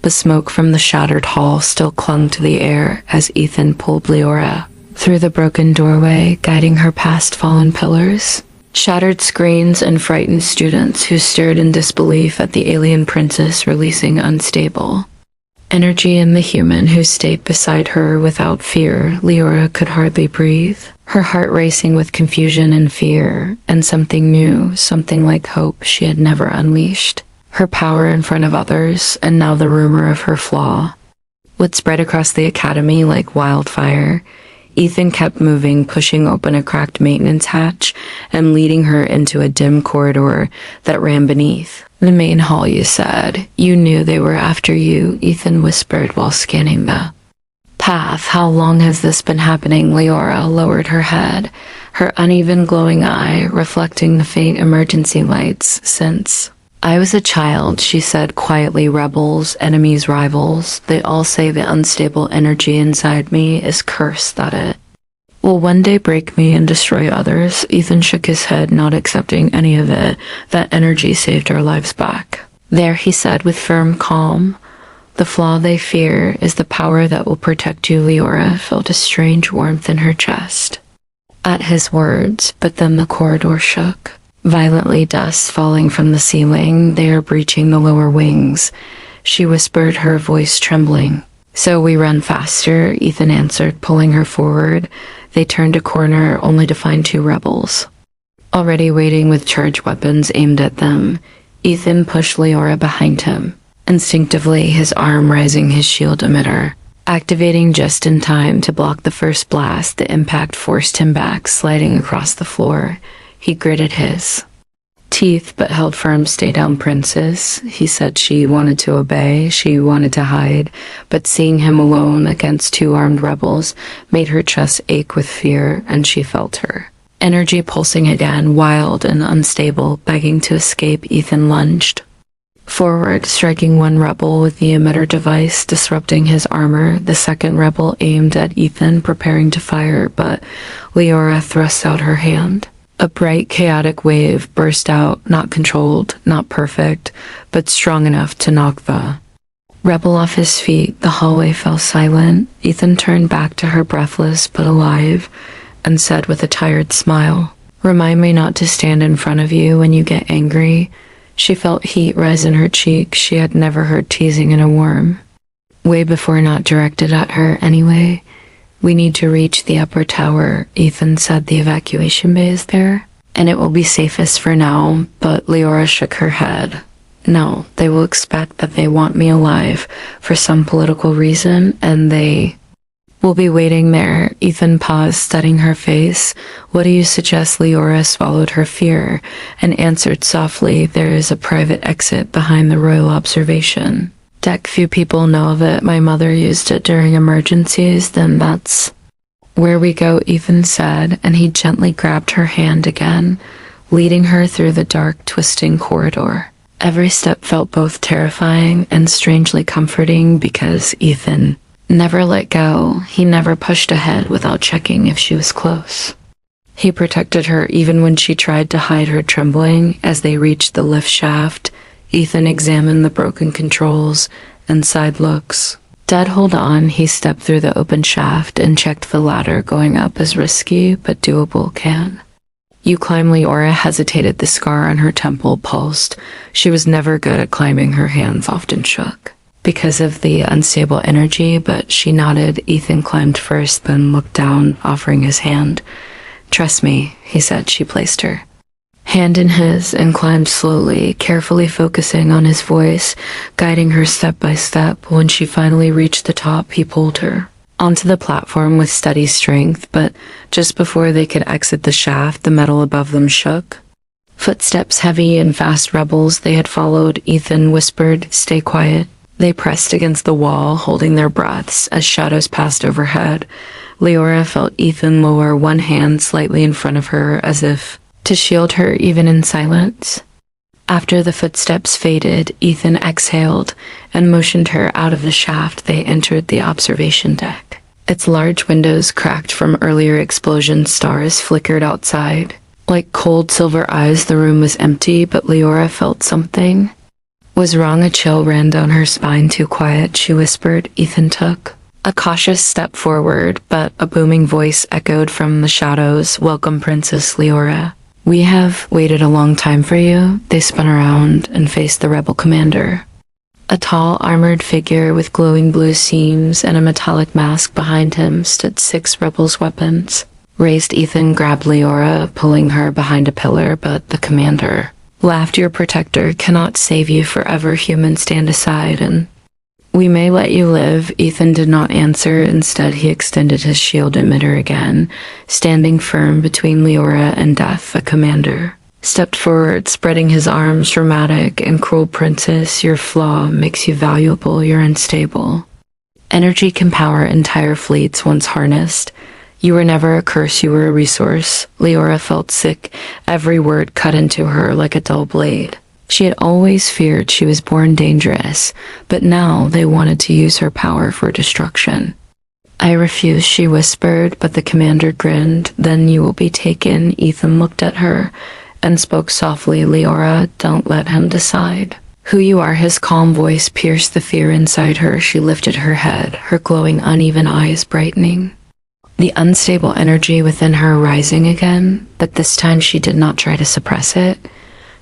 but smoke from the shattered hall still clung to the air as Ethan pulled Liora through the broken doorway, guiding her past fallen pillars. Shattered screens and frightened students who stared in disbelief at the alien princess releasing unstable energy in the human who stayed beside her without fear. Liora could hardly breathe, her heart racing with confusion and fear, and something new, something like hope she had never unleashed. Her power in front of others, and now the rumor of her flaw would spread across the academy like wildfire. Ethan kept moving, pushing open a cracked maintenance hatch and leading her into a dim corridor that ran beneath. The main hall, you said. You knew they were after you, Ethan whispered while scanning the path. How long has this been happening? Liora lowered her head, her uneven glowing eye reflecting the faint emergency lights. Since I was a child, she said quietly. Rebels, enemies, rivals, they all say the unstable energy inside me is cursed, that it will one day break me and destroy others. Ethan shook his head, not accepting any of it. That energy saved our lives back. There, he said with firm calm. The flaw they fear is the power that will protect you. Liora felt a strange warmth in her chest at his words, but then the corridor shook. Violently, dust falling from the ceiling. They are breaching the lower wings, she whispered, her voice trembling. So we run faster, Ethan answered, pulling her forward. They turned a corner only to find two rebels already waiting with charged weapons aimed at them. Ethan pushed Liora behind him, instinctively, his arm raising his shield emitter, activating just in time to block the first blast. The impact forced him back, sliding across the floor. He gritted his teeth but held firm. Stay down, princess, he said. She wanted to obey, she wanted to hide, but seeing him alone against two armed rebels made her chest ache with fear, and she felt her energy pulsing again, wild and unstable, begging to escape. Ethan lunged forward, striking one rebel with the emitter device, disrupting his armor. The second rebel aimed at Ethan, preparing to fire, but Liora thrust out her hand. A bright, chaotic wave burst out, not controlled, not perfect, but strong enough to knock the rebel off his feet. The hallway fell silent. Ethan turned back to her, breathless but alive, and said with a tired smile, "Remind me not to stand in front of you when you get angry." She felt heat rise in her cheek. She had never heard teasing in a worm. Way before, not directed at her anyway. We need to reach the upper tower, Ethan said. The evacuation bay is there, and it will be safest for now. But Liora shook her head. No, they will expect that they want me alive for some political reason, and they will be waiting there. Ethan paused, studying her face. What do you suggest? Liora swallowed her fear and answered softly, there is a private exit behind the royal observation deck. Few people know of it. My mother used it during emergencies. Then that's where we go, Ethan said, and he gently grabbed her hand again, leading her through the dark, twisting corridor. Every step felt both terrifying and strangely comforting because Ethan never let go. He never pushed ahead without checking if she was close. He protected her even when she tried to hide her trembling. As they reached the lift shaft, Ethan examined the broken controls and side looks. Dad, hold on. He stepped through the open shaft and checked the ladder. Going up is risky, but doable. Can you climb? Liora hesitated. The scar on her temple pulsed. She was never good at climbing. Her hands often shook because of the unstable energy, but she nodded. Ethan climbed first, then looked down, offering his hand. Trust me, he said. She placed her hand in his and climbed slowly, carefully focusing on his voice, guiding her step by step. When she finally reached the top, he pulled her onto the platform with steady strength, but just before they could exit the shaft, the metal above them shook. Footsteps, heavy and fast, rebels they had followed. Ethan whispered, stay quiet. They pressed against the wall, holding their breaths as shadows passed overhead. Liora felt Ethan lower one hand slightly in front of her, as if to shield her even in silence. After the footsteps faded, Ethan exhaled and motioned her out of the shaft. They entered the observation deck. Its large windows, cracked from earlier explosions, stars flickered outside. Like cold silver eyes, the room was empty, but Liora felt something Was wrong? A chill ran down her spine. Too quiet, she whispered. Ethan took a cautious step forward, but a booming voice echoed from the shadows. Welcome, Princess Liora. We have waited a long time for you. They spun around and faced the rebel commander. A tall, armored figure with glowing blue seams and a metallic mask behind him stood 6 rebels' weapons. Raised. Ethan grabbed Liora, pulling her behind a pillar, but the commander laughed. Your protector cannot save you forever. Human, stand aside and we may let you live. Ethan did not answer. Instead, he extended his shield emitter again, standing firm between Liora and death. The commander stepped forward, spreading his arms. Dramatic and cruel. Princess, your flaw makes you valuable. You're unstable. Energy can power entire fleets once harnessed. You were never a curse, you were a resource. Liora felt sick, every word cut into her like a dull blade. She had always feared she was born dangerous, but now they wanted to use her power for destruction. I refuse, she whispered, but the commander grinned. Then you will be taken. Ethan looked at her and spoke softly. Liora, don't let him decide who you are. His calm voice pierced the fear inside her. She lifted her head, her glowing, uneven eyes brightening, the unstable energy within her rising again, but this time she did not try to suppress it.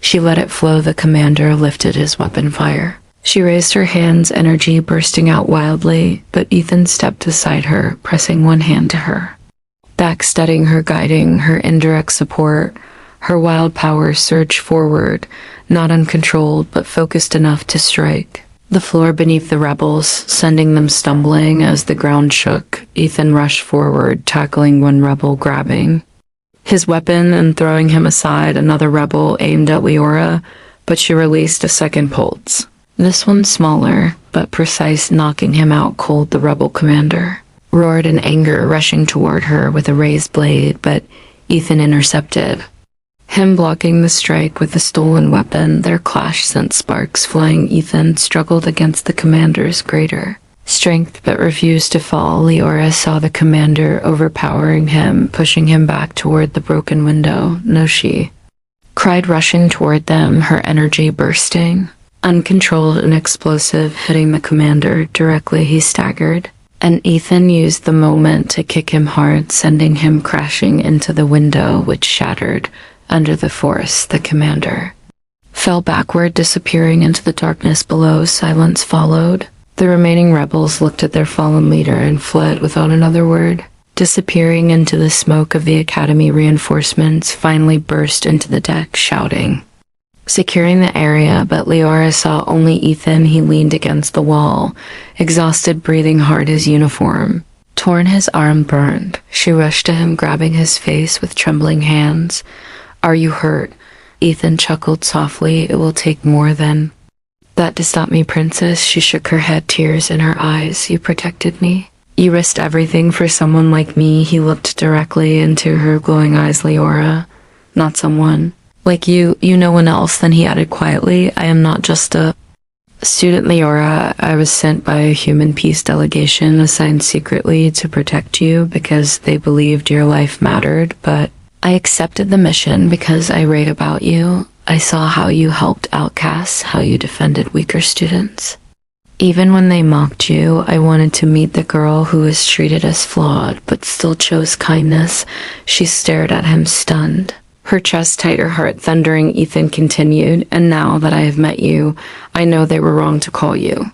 She let it flow. The commander lifted his weapon fire. She raised her hands, energy bursting out wildly, but Ethan stepped beside her, pressing one hand to her back, steadying her, guiding her. Indirect support. Her wild power surged forward, not uncontrolled, but focused enough to strike the floor beneath the rebels, sending them stumbling as the ground shook. Ethan rushed forward, tackling one rebel, grabbing his weapon and throwing him aside. Another rebel aimed at Liora, but she released a second pulse. This one smaller, but precise, knocking him out cold. The rebel commander roared in anger, rushing toward her with a raised blade, but Ethan intercepted him, blocking the strike with the stolen weapon. Their clash sent sparks flying. Ethan struggled against the commander's greater strength, but refused to fall. Liora saw the commander overpowering him, pushing him back toward the broken window. No, she cried, rushing toward them, her energy bursting, uncontrolled and explosive, hitting the commander directly. He staggered, and Ethan used the moment to kick him hard, sending him crashing into the window, which shattered under the force. The commander fell backward, disappearing into the darkness below. Silence followed. The remaining rebels looked at their fallen leader and fled without another word, disappearing into the smoke of the academy. Reinforcements finally burst into the deck, shouting, securing the area, but Liora saw only Ethan. He leaned against the wall, exhausted, breathing hard, his uniform torn, his arm burned. She rushed to him, grabbing his face with trembling hands. Are you hurt? Ethan chuckled softly. It will take more than that to stop me, Princess. She shook her head, tears in her eyes. You protected me. You risked everything for someone like me. He looked directly into her glowing eyes. Liora, not someone like you. You no one else. Then he added quietly, I am not just a student, Liora. I was sent by a human peace delegation assigned secretly to protect you because they believed your life mattered, but I accepted the mission because I read about you. I saw how you helped outcasts, how you defended weaker students. Even when they mocked you, I wanted to meet the girl who was treated as flawed, but still chose kindness. She stared at him, stunned, her chest tight, her heart thundering. Ethan continued, and now that I have met you, I know they were wrong to call you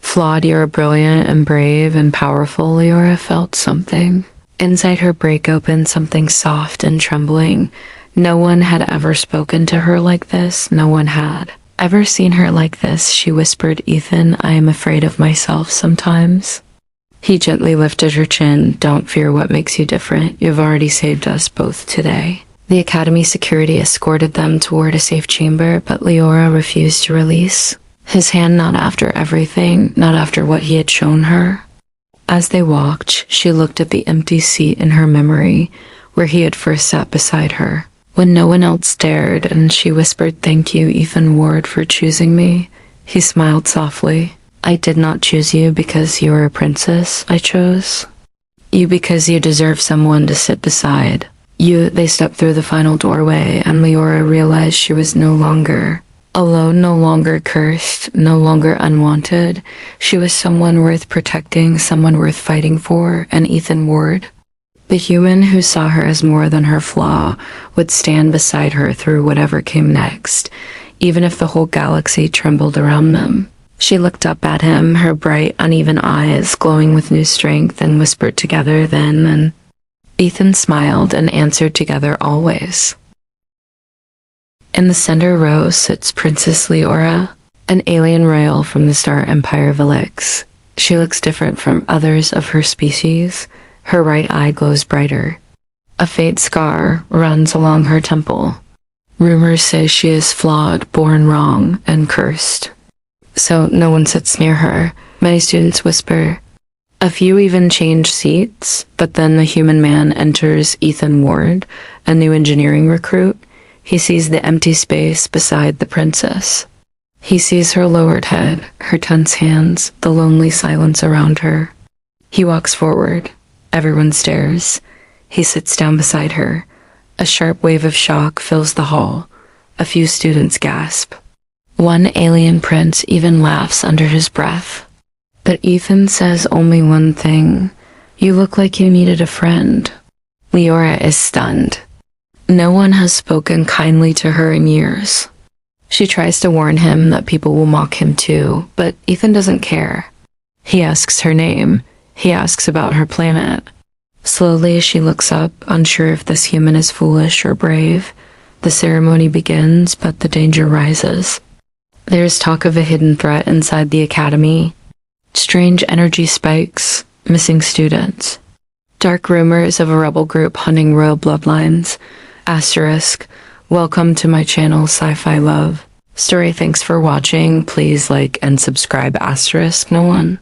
flawed. You're brilliant and brave and powerful. Liora felt something inside her break open, something soft and trembling. No one had ever spoken to her like this. No one had ever seen her like this. She whispered, Ethan, I am afraid of myself sometimes. He gently lifted her chin. Don't fear what makes you different. You've already saved us both today. The academy security escorted them toward a safe chamber, but Liora refused to release his hand, not after everything, not after what he had shown her. As they walked, she looked at the empty seat in her memory, where he had first sat beside her, when no one else stared, and she whispered, Thank you, Ethan Ward, for choosing me. He smiled softly. I did not choose you because you were a princess. I chose you because you deserve someone to sit beside you. They stepped through the final doorway, and Liora realized she was no longer Alone, no longer cursed, no longer unwanted, she was someone worth protecting, someone worth fighting for, and Ethan Ward, the human who saw her as more than her flaw, would stand beside her through whatever came next, even if the whole galaxy trembled around them. She looked up at him, her bright, uneven eyes glowing with new strength, and whispered together then, and Ethan smiled and answered together always. In the center row sits Princess Liora, an alien royal from the Star Empire of Elix. She looks different from others of her species. Her right eye glows brighter. A faint scar runs along her temple. Rumors say she is flawed, born wrong, and cursed. So no one sits near her. Many students whisper. A few even change seats, but then the human man enters Ethan Ward, a new engineering recruit. He sees the empty space beside the princess. He sees her lowered head, her tense hands, the lonely silence around her. He walks forward. Everyone stares. He sits down beside her. A sharp wave of shock fills the hall. A few students gasp. One alien prince even laughs under his breath. But Ethan says only one thing. You look like you needed a friend. Liora is stunned. No one has spoken kindly to her in years. She tries to warn him that people will mock him too, but Ethan doesn't care. He asks her name. He asks about her planet. Slowly, she looks up, unsure if this human is foolish or brave. The ceremony begins, but the danger rises. There's talk of a hidden threat inside the academy. Strange energy spikes, missing students. Dark rumors of a rebel group hunting royal bloodlines. Asterisk, welcome to my channel, Sci-Fi Love. Story, thanks for watching. Please like and subscribe. Asterisk, no one.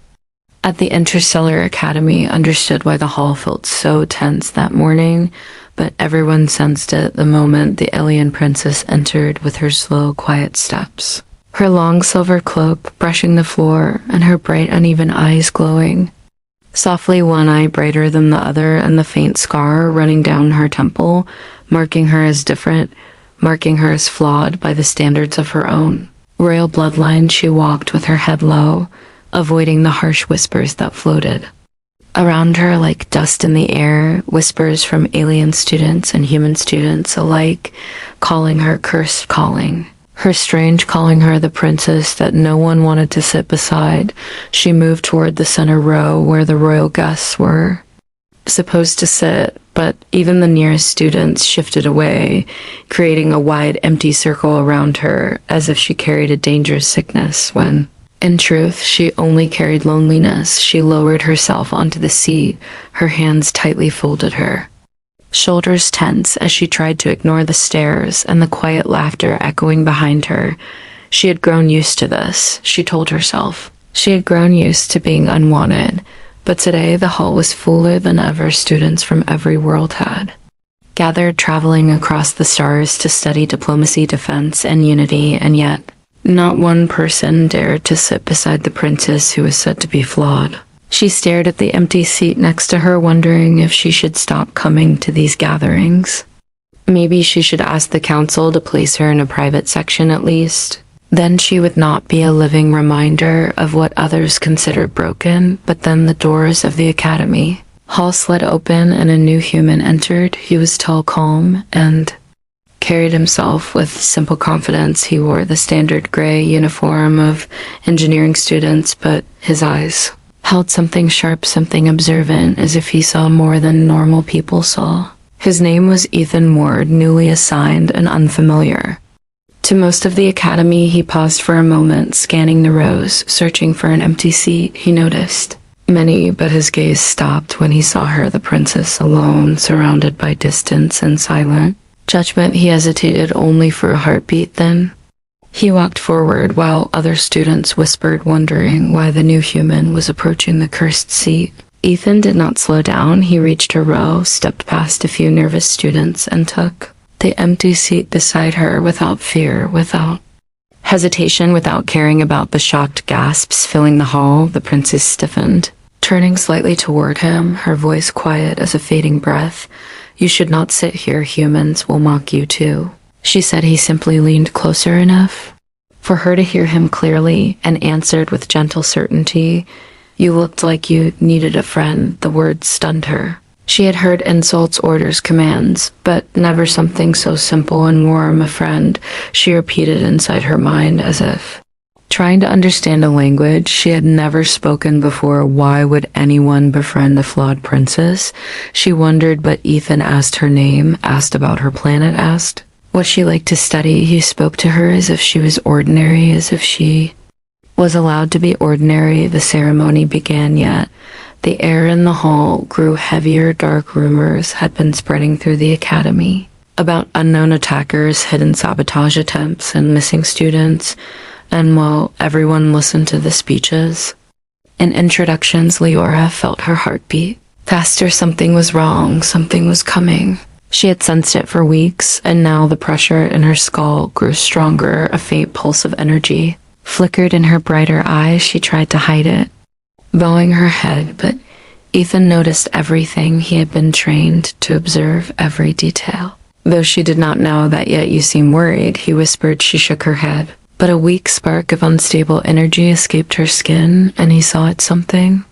At the Interstellar Academy, understood why the hall felt so tense that morning, but everyone sensed it the moment the AlienPrincess entered with her slow, quiet steps. Her long silver cloak brushing the floor, and her bright, uneven eyes glowing. Softly, one eye brighter than the other, and the faint scar running down her temple, marking her as different, marking her as flawed by the standards of her own. Royal bloodline, she walked with her head low, avoiding the harsh whispers that floated. Around her, like dust in the air, whispers from alien students and human students alike, calling her cursed calling. Her strange calling her the princess that no one wanted to sit beside. She moved toward the center row where the royal guests were supposed to sit, but even the nearest students shifted away, creating a wide, empty circle around her, as if she carried a dangerous sickness, when, in truth, she only carried loneliness. She lowered herself onto the seat, her hands tightly folded her. Shoulders tense as she tried to ignore the stares and the quiet laughter echoing behind her. She had grown used to this, she told herself. She had grown used to being unwanted, but today the hall was fuller than ever. Students from every world had gathered, traveling across the stars to study diplomacy, defense, and unity, and yet not one person dared to sit beside the princess who was said to be flawed. She stared at the empty seat next to her, wondering if she should stop coming to these gatherings. Maybe she should ask the council to place her in a private section at least. Then she would not be a living reminder of what others considered broken. But then the doors of the academy hall slid open and a new human entered. He was tall, calm, and carried himself with simple confidence. He wore the standard gray uniform of engineering students, but his eyes held something sharp, something observant, as if he saw more than normal people saw. His name was Ethan Ward, newly assigned and unfamiliar. To most of the academy, he paused for a moment, scanning the rows, searching for an empty seat. He noticed many, but his gaze stopped when he saw her, the princess, alone, surrounded by distance and silent judgment. He hesitated only for a heartbeat, then he walked forward while other students whispered, wondering why the new human was approaching the cursed seat. Ethan did not slow down. He reached her row, stepped past a few nervous students, and took the empty seat beside her without fear, without hesitation, without caring about the shocked gasps filling the hall. The princess stiffened, turning slightly toward him, her voice quiet as a fading breath. You should not sit here. Humans will mock you too, she said. He simply leaned closer enough. For her to hear him clearly and answered with gentle certainty, "You looked like you needed a friend," the words stunned her. She had heard insults, orders, commands, but never something so simple and warm, a friend, she repeated inside her mind as if trying to understand a language she had never spoken before. Why would anyone befriend a flawed princess? She wondered, but Ethan asked her name, asked about her planet, asked what she liked to study. He spoke to her as if she was ordinary, as if she was allowed to be ordinary. The ceremony began, yet the air in the hall grew heavier. Dark rumors had been spreading through the academy about unknown attackers, hidden sabotage attempts, and missing students. And while everyone listened to the speeches and introductions, Liora felt her heartbeat faster. Something was wrong, something was coming. She had sensed it for weeks, and now the pressure in her skull grew stronger. A faint pulse of energy flickered in her brighter eyes. She tried to hide it, bowing her head, but Ethan noticed everything. He had been trained to observe every detail. Though she did not know that yet. "You seem worried," he whispered. She shook her head, but a weak spark of unstable energy escaped her skin, and he saw it. Something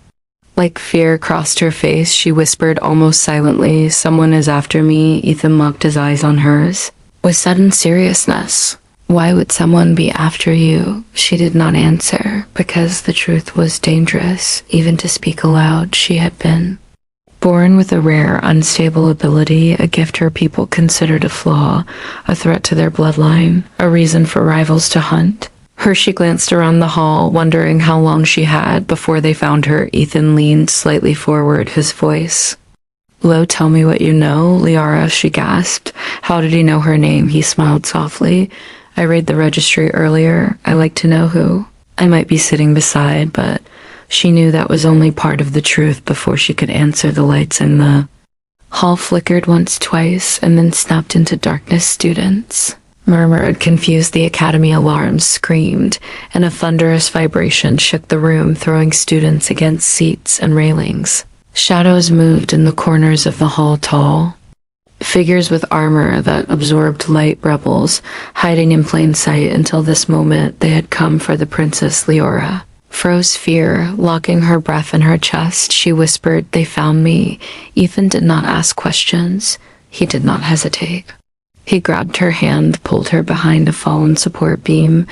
like fear crossed her face. She whispered almost silently, "Someone is after me." Ethan locked his eyes on hers with sudden seriousness. "Why would someone be after you?" She did not answer, because the truth was dangerous, even to speak aloud. She had been born with a rare, unstable ability, a gift her people considered a flaw, a threat to their bloodline, a reason for rivals to hunt. She glanced around the hall, wondering how long she had before they found her. Ethan leaned slightly forward, his voice low. "Tell me what you know, Liora," she gasped. How did he know her name? He smiled softly. "I read the registry earlier. I like to know who I might be sitting beside," but she knew that was only part of the truth. Before she could answer, the lights in the hall flickered once, twice, and then snapped into darkness. Students murmured, confused. The academy alarms screamed, and a thunderous vibration shook the room, throwing students against seats and railings. Shadows moved in the corners of the hall, tall figures with armor that absorbed light, rebels hiding in plain sight. Until this moment, they had come for the Princess Liora. Froze fear, locking her breath in her chest. She whispered, "They found me." Ethan did not ask questions. He did not hesitate. He grabbed her hand, pulled her behind a fallen support beam,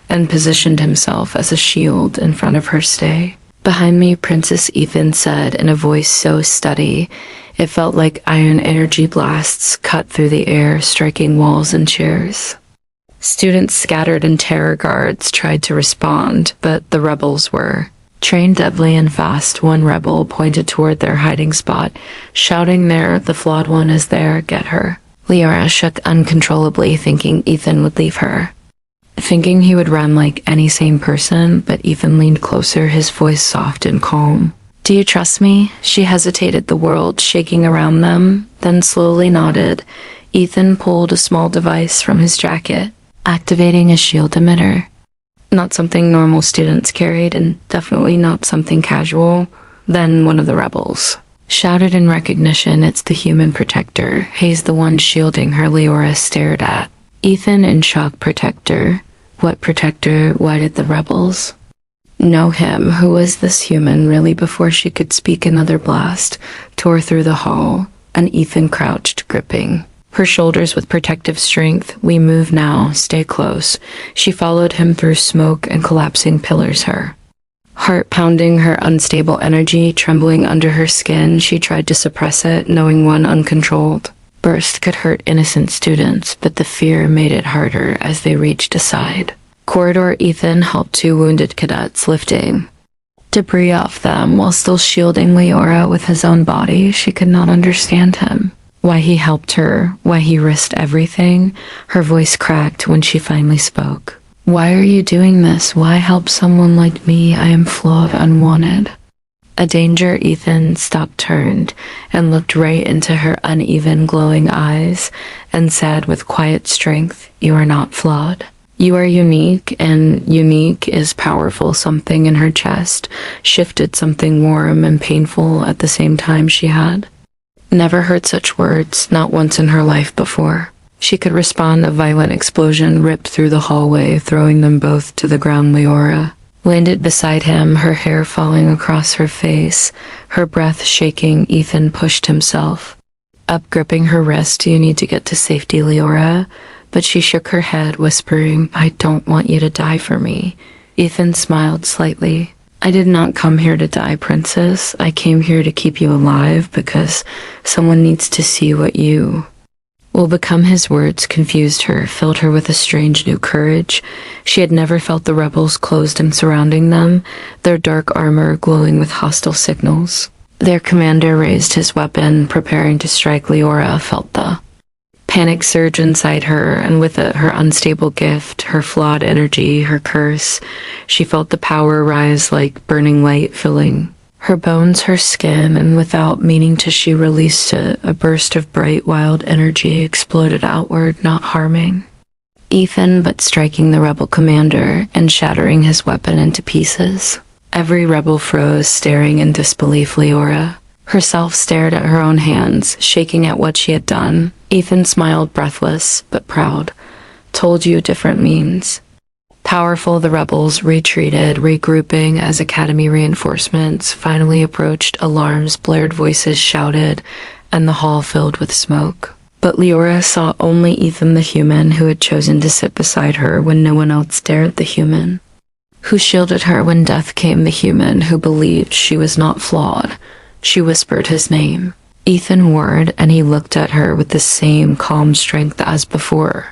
and positioned himself as a shield in front of her. "Stay behind me, Princess," Ethan said in a voice so steady it felt like iron energy blasts cut through the air, striking walls and chairs. Students scattered and terror guards tried to respond, but the rebels were trained deadly and fast. One rebel pointed toward their hiding spot, shouting, "There, the flawed one is there, get her." Liora shook uncontrollably, thinking Ethan would leave her, thinking he would run like any sane person, but Ethan leaned closer, his voice soft and calm. "Do you trust me?" She hesitated, the world shaking around them, then slowly nodded. Ethan pulled a small device from his jacket, activating a shield emitter. Not something normal students carried, and definitely not something casual. Then one of the rebels shouted in recognition, "It's the human protector. He's the one shielding her." Liora stared at Ethan in shock. "Protector? What protector? Why did the rebels know him? Who was this human?" Really, before she could speak, another blast tore through the hall, and Ethan crouched, gripping her shoulders with protective strength. "We move now. Stay close." She followed him through smoke and collapsing pillars, her heart pounding, her unstable energy trembling under her skin. She tried to suppress it, knowing one uncontrolled burst could hurt innocent students, but the fear made it harder as they reached a side corridor. Ethan helped two wounded cadets, lifting debris off them while still shielding Liora with his own body. She could not understand him. Why he helped her, why he risked everything. Her voice cracked when she finally spoke. "Why are you doing this? Why help someone like me? I am flawed, unwanted." A danger. Ethan stopped, turned, and looked right into her uneven, glowing eyes, and said with quiet strength, "You are not flawed. You are unique, and unique is powerful." Something in her chest shifted, something warm and painful at the same time. She had never heard such words, not once in her life before. she could respond. A violent explosion ripped through the hallway, throwing them both to the ground. Liora landed beside him, her hair falling across her face, her breath shaking. Ethan pushed himself up, gripping her wrist. "You need to get to safety, Liora." But she shook her head, whispering, "I don't want you to die for me." Ethan smiled slightly. "I did not come here to die, Princess. I came here to keep you alive because someone needs to see what you will become." His words confused her, filled her with a strange new courage. She had never felt the rebels closed and surrounding them, their dark armor glowing with hostile signals. Their commander raised his weapon, preparing to strike. Liora felt the panic surge inside her, and with it, her unstable gift, her flawed energy, her curse. She felt the power rise like burning light, filling her bones, her skin, and without meaning to, she released it. A burst of bright, wild energy exploded outward, not harming Ethan, but striking the rebel commander and shattering his weapon into pieces. Every rebel froze, staring in disbelief. Liora herself stared at her own hands, shaking at what she had done. Ethan smiled, breathless but proud. "Told you different means powerful." The rebels retreated, regrouping as Academy reinforcements finally approached. Alarms blared, voices shouted, and the hall filled with smoke. But Liora saw only Ethan, the human who had chosen to sit beside her when no one else dared, the human who shielded her when death came, the human who believed she was not flawed. She whispered his name, Ethan Ward, and he looked at her with the same calm strength as before.